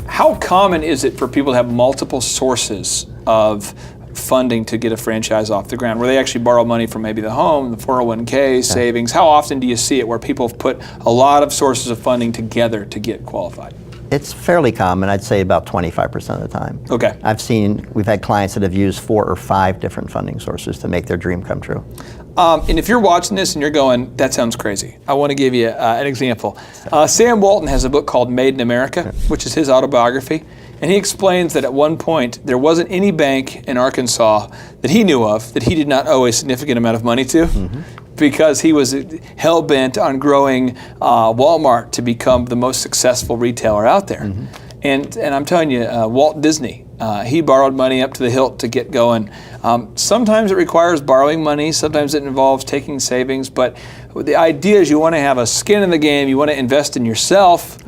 How common is it for people to have multiple sources of funding to get a franchise off the ground, where they actually borrow money from maybe the home, the 401k, savings? How often do you see it where people have put a lot of sources of funding together to get qualified? It's fairly common. I'd say about 25% of the time. Okay. We've had clients that have used 4 or 5 different funding sources to make their dream come true. And if you're watching this and you're going, that sounds crazy, I want to give you an example. Sam Walton has a book called Made in America, which is his autobiography. And he explains that at one point, there wasn't any bank in Arkansas that he knew of that he did not owe a significant amount of money to, because he was hell-bent on growing Walmart to become the most successful retailer out there. And I'm telling you, Walt Disney, he borrowed money up to the hilt to get going. Sometimes it requires borrowing money, sometimes it involves taking savings, but the idea is you want to have a skin in the game, you want to invest in yourself.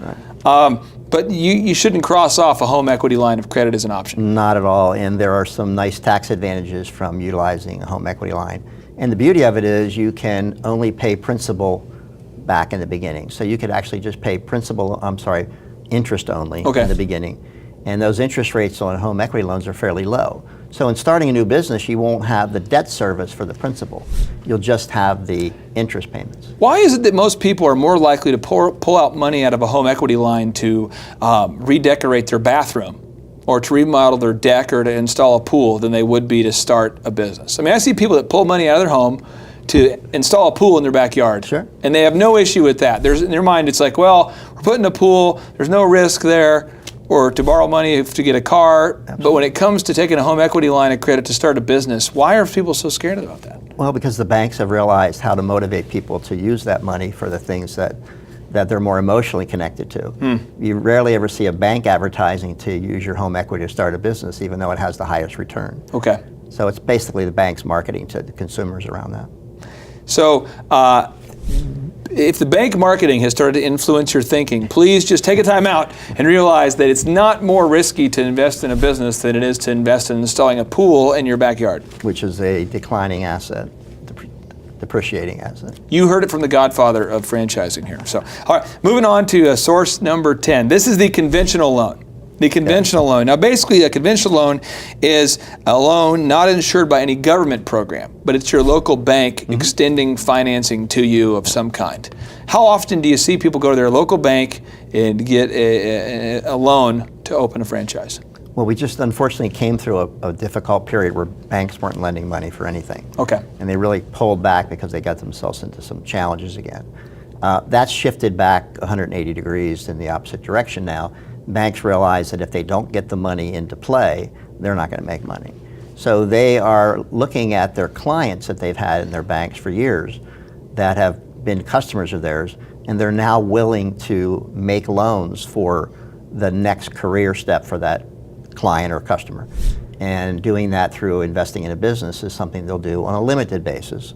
But you shouldn't cross off a home equity line of credit as an option. Not at all, and there are some nice tax advantages from utilizing a home equity line. And the beauty of it is you can only pay principal back in the beginning. So you could actually just pay interest only in the beginning. And those interest rates on home equity loans are fairly low. So in starting a new business, you won't have the debt service for the principal. You'll just have the interest payments. Why is it that most people are more likely to pull out money out of a home equity line to redecorate their bathroom, or to remodel their deck, or to install a pool than they would be to start a business? I mean, I see people that pull money out of their home to install a pool in their backyard. Sure. And they have no issue with that. In their mind, it's like, well, we're putting a pool, there's no risk there, or to borrow money to get a car. Absolutely. But when it comes to taking a home equity line of credit to start a business, why are people so scared about that? Well, because the banks have realized how to motivate people to use that money for the things that they're more emotionally connected to. You rarely ever see a bank advertising to use your home equity to start a business, even though it has the highest return. Okay. So it's basically the bank's marketing to the consumers around that. So if the bank marketing has started to influence your thinking, please just take a time out and realize that it's not more risky to invest in a business than it is to invest in installing a pool in your backyard. Which is a declining asset, depreciating asset. You heard it from the godfather of franchising here. So, all right, moving on to source number 10. This is the conventional loan. The conventional loan. Now, basically, a conventional loan is a loan not insured by any government program, but it's your local bank extending financing to you of some kind. How often do you see people go to their local bank and get a loan to open a franchise? Well, we just unfortunately came through a difficult period where banks weren't lending money for anything. Okay. And they really pulled back because they got themselves into some challenges again. That's shifted back 180 degrees in the opposite direction now. Banks realize that if they don't get the money into play, they're not going to make money. So they are looking at their clients that they've had in their banks for years that have been customers of theirs, and they're now willing to make loans for the next career step for that client or customer. And doing that through investing in a business is something they'll do on a limited basis.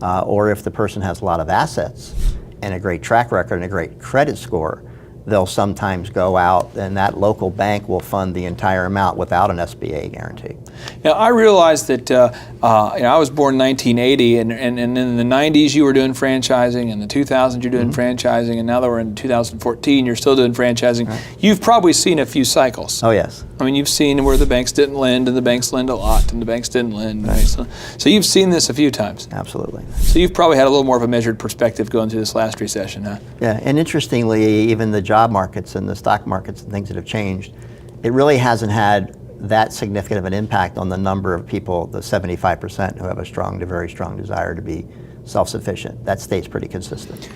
Or if the person has a lot of assets and a great track record and a great credit score, they'll sometimes go out and that local bank will fund the entire amount without an SBA guarantee. Now, I realized that I was born in 1980, and in the 90s you were doing franchising, in the 2000s you're doing franchising, and now that we're in 2014, you're still doing franchising. Right. You've probably seen a few cycles. Oh, yes. I mean, you've seen where the banks didn't lend, and the banks lend a lot, and the banks didn't lend. Right. So you've seen this a few times. Absolutely. So you've probably had a little more of a measured perspective going through this last recession, huh? Yeah, and interestingly, even the job markets and the stock markets and things that have changed, it really hasn't had that significant of an impact on the number of people, the 75% who have a strong to very strong desire to be self-sufficient. That stays pretty consistent.